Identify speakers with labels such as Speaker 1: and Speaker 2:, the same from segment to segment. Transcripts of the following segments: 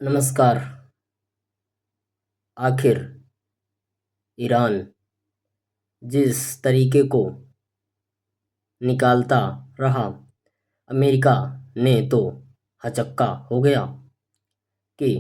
Speaker 1: नमस्कार। आखिर ईरान जिस तरीके को निकालता रहा, अमेरिका ने तो हचक्का हो गया कि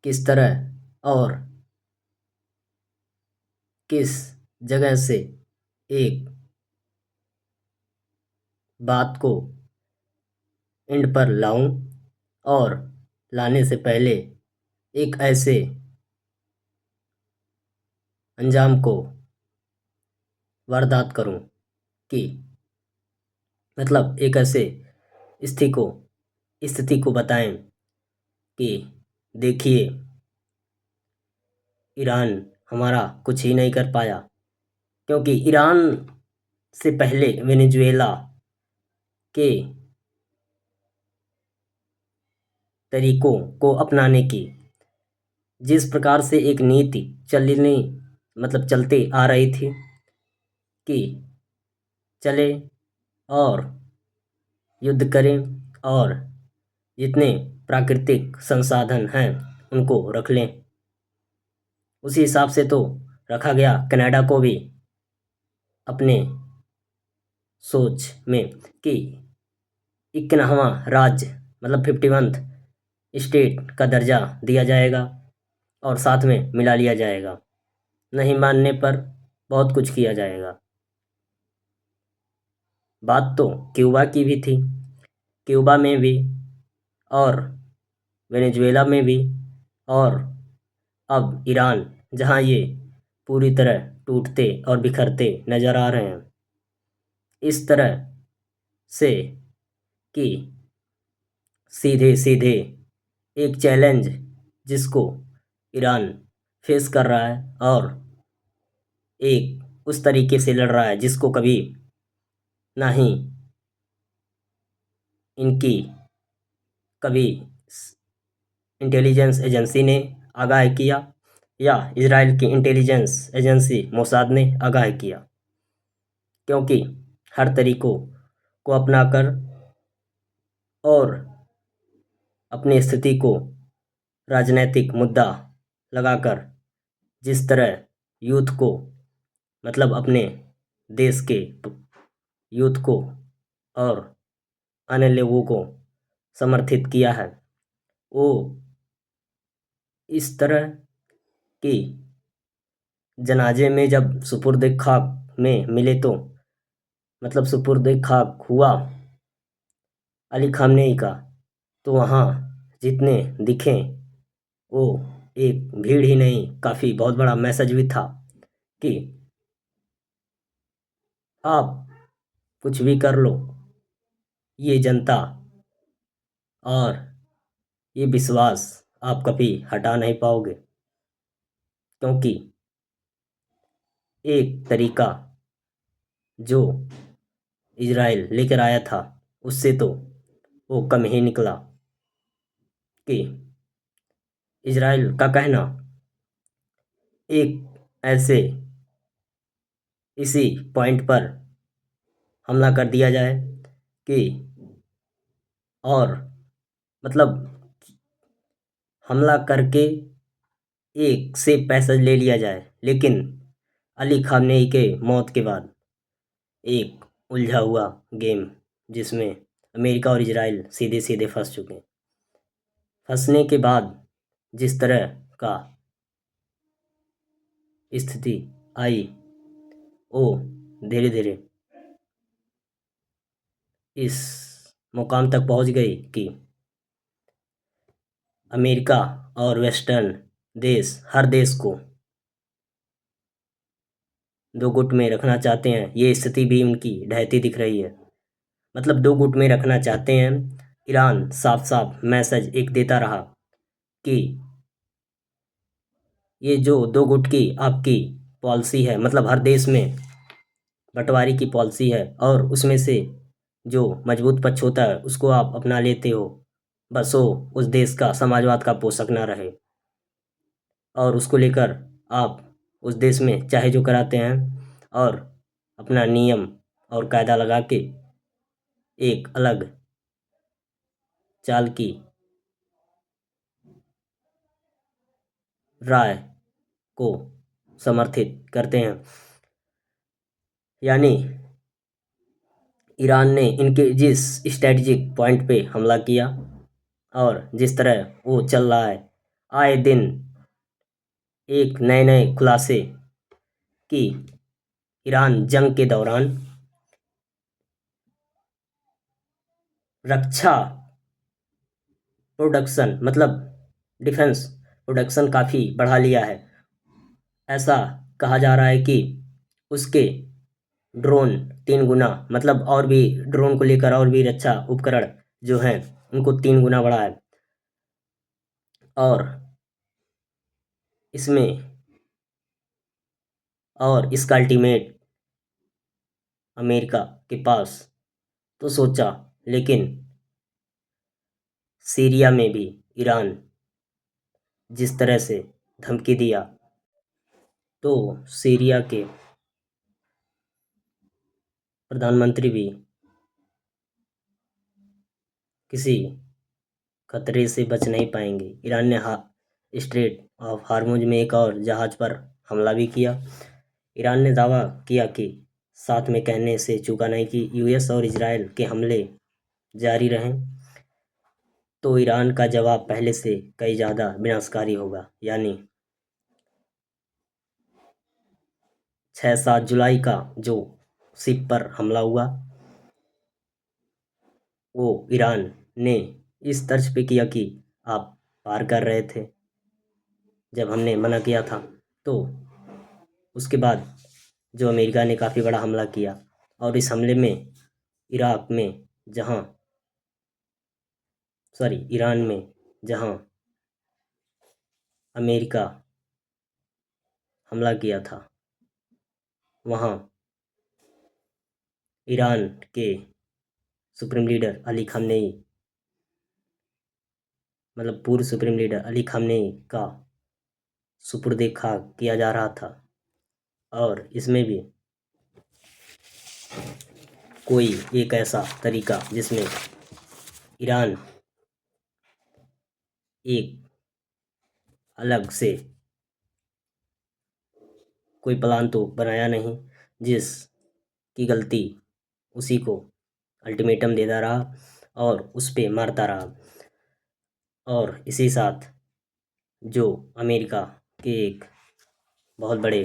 Speaker 1: किस तरह और किस जगह से एक बात को एंड पर लाऊं और लाने से पहले एक ऐसे अंजाम को वारदात करूं कि मतलब एक ऐसे स्थिति को स्थिति को बताएं कि देखिए, ईरान हमारा कुछ ही नहीं कर पाया, क्योंकि ईरान से पहले वेनेजुएला के तरीकों को अपनाने की जिस प्रकार से एक नीति चलने चलते आ रही थी कि चले और युद्ध करें और जितने प्राकृतिक संसाधन हैं उनको रख लें। उसी हिसाब से तो रखा गया कनाडा को भी अपने सोच में कि 51वां राज्य 51th स्टेट का दर्जा दिया जाएगा और साथ में मिला लिया जाएगा। नहीं मानने पर बहुत कुछ किया जाएगा। बात तो क्यूबा की भी थी, क्यूबा में भी और वेनेजुएला में भी, और अब ईरान, जहां ये पूरी तरह टूटते और बिखरते नजर आ रहे हैं। इस तरह से कि सीधे सीधे एक चैलेंज जिसको ईरान फेस कर रहा है और एक उस तरीके से लड़ रहा है जिसको कभी ना ही इनकी कभी इंटेलिजेंस एजेंसी ने आगाह किया या इजराइल की इंटेलिजेंस एजेंसी मोसाद ने आगाह किया, क्योंकि हर तरीकों को अपनाकर और अपनी स्थिति को राजनीतिक मुद्दा लगाकर जिस तरह यूथ को अपने देश के यूथ को और अन्य लोगों को समर्थित किया है, वो इस तरह कि जनाजे में जब सुपुर्द खाक में मिले तो सुपुर्द खाक हुआ अली खामनेई का, तो वहाँ जितने दिखे वो एक भीड़ ही नहीं, काफ़ी बहुत बड़ा मैसेज भी था कि आप कुछ भी कर लो, ये जनता और ये विश्वास आप कभी हटा नहीं पाओगे, क्योंकि एक तरीका जो इजराइल लेकर आया था उससे तो वो कम ही निकला। कि इजराइल का कहना एक ऐसे इसी पॉइंट पर हमला कर दिया जाए कि और हमला करके एक से पैसा ले लिया जाए, लेकिन अली खामनेई के मौत के बाद एक उलझा हुआ गेम जिसमें अमेरिका और इजराइल सीधे सीधे फंस चुके हैं। फंसने के बाद जिस तरह का स्थिति आई, वो धीरे धीरे इस मुकाम तक पहुंच गई कि अमेरिका और वेस्टर्न देश हर देश को दो गुट में रखना चाहते हैं। ये स्थिति भी उनकी ढहती दिख रही है, दो गुट में रखना चाहते हैं। ईरान साफ साफ मैसेज एक देता रहा कि ये जो दो गुट की आपकी पॉलिसी है, हर देश में बंटवारे की पॉलिसी है और उसमें से जो मजबूत पक्ष होता है उसको आप अपना लेते हो, बस वो उस देश का समाजवाद का पोषक ना रहे, और उसको लेकर आप उस देश में चाहे जो कराते हैं और अपना नियम और कायदा लगा के एक अलग चाल की राय को समर्थित करते हैं। यानी ईरान ने इनके जिस स्ट्रेटजिक पॉइंट पे हमला किया और जिस तरह वो चल रहा है, आए दिन एक नए नए खुलासे कि ईरान जंग के दौरान रक्षा प्रोडक्शन मतलब डिफेंस प्रोडक्शन काफ़ी बढ़ा लिया है। ऐसा कहा जा रहा है कि उसके ड्रोन 3 गुना मतलब और भी ड्रोन को लेकर और भी रक्षा उपकरण जो हैं उनको 3 गुना बढ़ा है। और इसमें और इसका अल्टीमेट अमेरिका के पास तो सोचा, लेकिन सीरिया में भी ईरान जिस तरह से धमकी दिया, तो सीरिया के प्रधानमंत्री भी किसी खतरे से बच नहीं पाएंगे। ईरान ने स्ट्रेट ऑफ हार्मुज में एक और जहाज पर हमला भी किया। ईरान ने दावा किया कि साथ में कहने से चूका नहीं कि यूएस और इजराइल के हमले जारी रहें तो ईरान का जवाब पहले से कई ज़्यादा विनाशकारी होगा। यानी 6-7 जुलाई का जो शिप पर हमला हुआ वो ईरान ने इस तर्ज पे किया कि आप पार कर रहे थे जब हमने मना किया था। तो उसके बाद जो अमेरिका ने काफ़ी बड़ा हमला किया और इस हमले में ईरान में जहाँ अमेरिका हमला किया था वहाँ ईरान के सुप्रीम लीडर अली खamenei मतलब पूर्व सुप्रीम लीडर अली खamenei का सुपुर्दे खाक किया जा रहा था। और इसमें भी कोई एक ऐसा तरीका जिसमें ईरान एक अलग से कोई प्लान तो बनाया नहीं, जिसकी गलती उसी को अल्टीमेटम देता रहा और उस पे मारता रहा। और इसी साथ जो अमेरिका के एक बहुत बड़े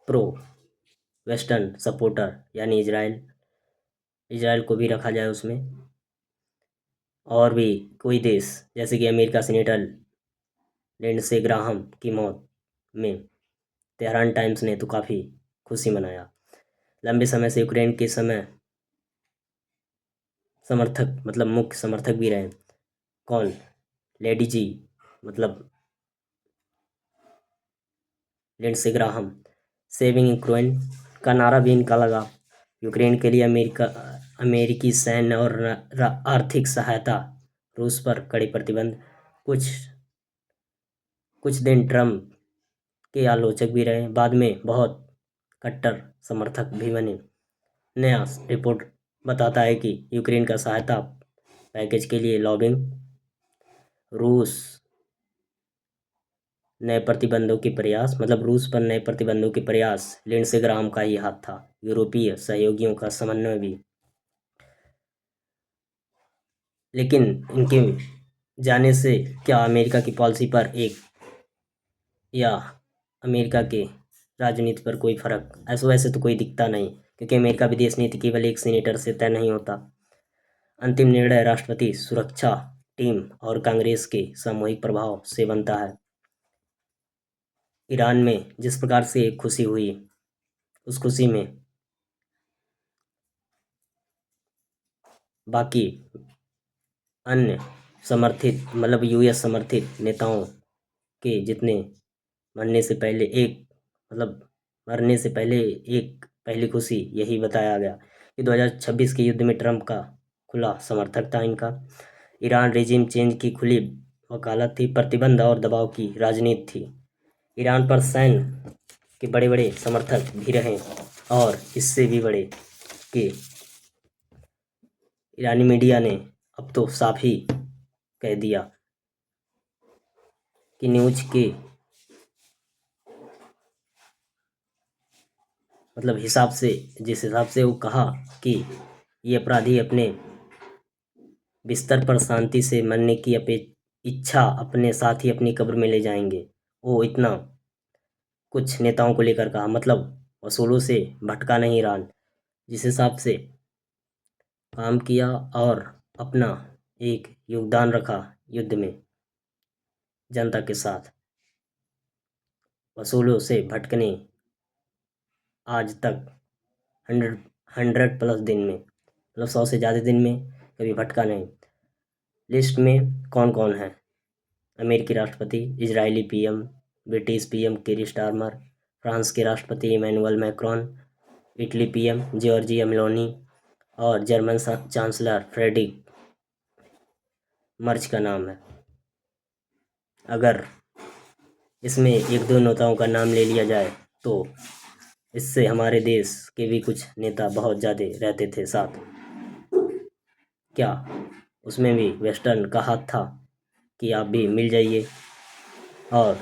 Speaker 1: प्रो वेस्टर्न सपोर्टर यानी इजराइल को भी रखा जाए उसमें, और भी कोई देश जैसे कि अमेरिका सीनेटर लिंडसे ग्राहम की मौत में तेहरान टाइम्स ने तो काफ़ी खुशी मनाया। लंबे समय से यूक्रेन के समर्थक मतलब मुख्य समर्थक भी रहे। कौन? लेडी जी मतलब लिंडसे ग्राहम। सेविंग यूक्रेन का नारा भी इनका लगा। यूक्रेन के लिए अमेरिकी सैन्य और आर्थिक सहायता, रूस पर कड़े प्रतिबंध। कुछ दिन ट्रम्प के आलोचक भी रहे, बाद में बहुत कट्टर समर्थक भी बने। नया रिपोर्ट बताता है कि यूक्रेन का सहायता पैकेज के लिए लॉबिंग, रूस पर नए प्रतिबंधों के प्रयास लिंडसे ग्राहम का ही हाथ था। यूरोपीय सहयोगियों का समन्वय भी। लेकिन इनके जाने से क्या अमेरिका की पॉलिसी पर या अमेरिका के राजनीति पर कोई फर्क ऐसा वैसे तो कोई दिखता नहीं, क्योंकि अमेरिका विदेश नीति केवल एक सीनेटर से तय नहीं होता। अंतिम निर्णय राष्ट्रपति सुरक्षा टीम और कांग्रेस के सामूहिक प्रभाव से बनता है। ईरान में जिस प्रकार से खुशी हुई, उस खुशी में बाकी अन्य समर्थित मतलब यूएस समर्थित नेताओं के जितने मरने से पहले एक पहली खुशी यही बताया गया कि 2026 के युद्ध में ट्रंप का खुला समर्थक था इनका। ईरान रेजिम चेंज की खुली वकालत थी, प्रतिबंध और दबाव की राजनीति थी। ईरान पर सैन्य के बड़े बड़े समर्थक भी रहे और इससे भी बड़े कि ईरानी मीडिया ने अब तो साफ ही कह दिया कि न्यूज के मतलब हिसाब से, जिस हिसाब से वो कहा कि ये अपराधी अपने बिस्तर पर शांति से मरने की इच्छा अपने साथ ही अपनी कब्र में ले जाएंगे, वो इतना कुछ नेताओं को लेकर कहा, मतलब वसूलों से भटका नहीं ईरान, जिस हिसाब से काम किया और अपना एक योगदान रखा युद्ध में जनता के साथ, वसूलों से भटकने आज तक 100 प्लस दिन में, मतलब 100 से ज़्यादा दिन में कभी भटका नहीं। लिस्ट में कौन कौन है? अमेरिकी राष्ट्रपति, इजरायली PM, British PM Keir Starmer, France के राष्ट्रपति Emmanuel Macron, Italy PM Giorgia Meloni और जर्मन चांसलर फ्रेडरिक मर्ज का नाम है। अगर इसमें एक दो नेताओं का नाम ले लिया जाए तो इससे हमारे देश के भी कुछ नेता बहुत ज़्यादा रहते थे साथ। क्या उसमें भी वेस्टर्न का हाथ था कि आप भी मिल जाइए और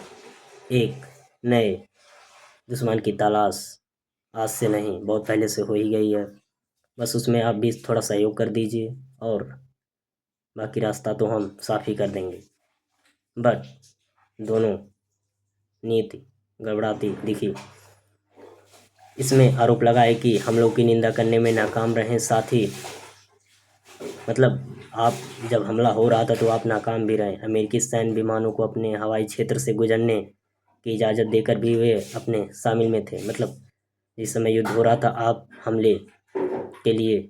Speaker 1: एक नए दुश्मन की तलाश आज से नहीं, बहुत पहले से हो ही गई है। बस उसमें आप भी थोड़ा सहयोग कर दीजिए और बाकी रास्ता तो हम साफ ही कर देंगे। बट दोनों नीति गड़बड़ाती दिखी। इसमें आरोप लगाए कि हम लोग की निंदा करने में नाकाम रहे, साथ ही मतलब आप जब हमला हो रहा था तो आप नाकाम भी रहे। अमेरिकी सैन्य विमानों को अपने हवाई क्षेत्र से गुजरने की इजाज़त देकर भी वे अपने शामिल में थे। मतलब जिस समय युद्ध हो रहा था आप हमले के लिए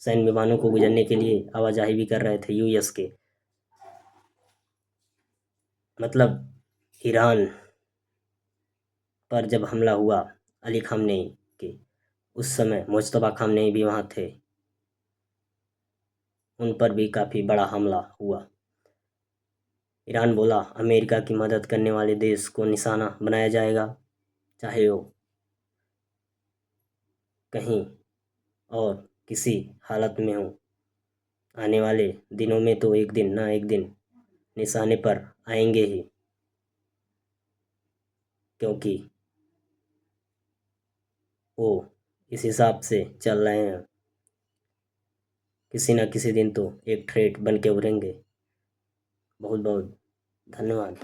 Speaker 1: सैन्य विमानों को गुजरने के लिए आवाजाही भी कर रहे थे यूएस के। मतलब ईरान पर जब हमला हुआ अली खामनेई के, उस समय मुज्तबा खामनेई भी वहाँ थे, उन पर भी काफ़ी बड़ा हमला हुआ। ईरान बोला अमेरिका की मदद करने वाले देश को निशाना बनाया जाएगा, चाहे वो कहीं और किसी हालत में हो। आने वाले दिनों में तो एक दिन ना एक दिन निशाने पर आएंगे ही, क्योंकि वो इस हिसाब से चल रहे हैं, किसी ना किसी दिन तो एक थ्रेट बन के उभरेंगे। बहुत बहुत धन्यवाद।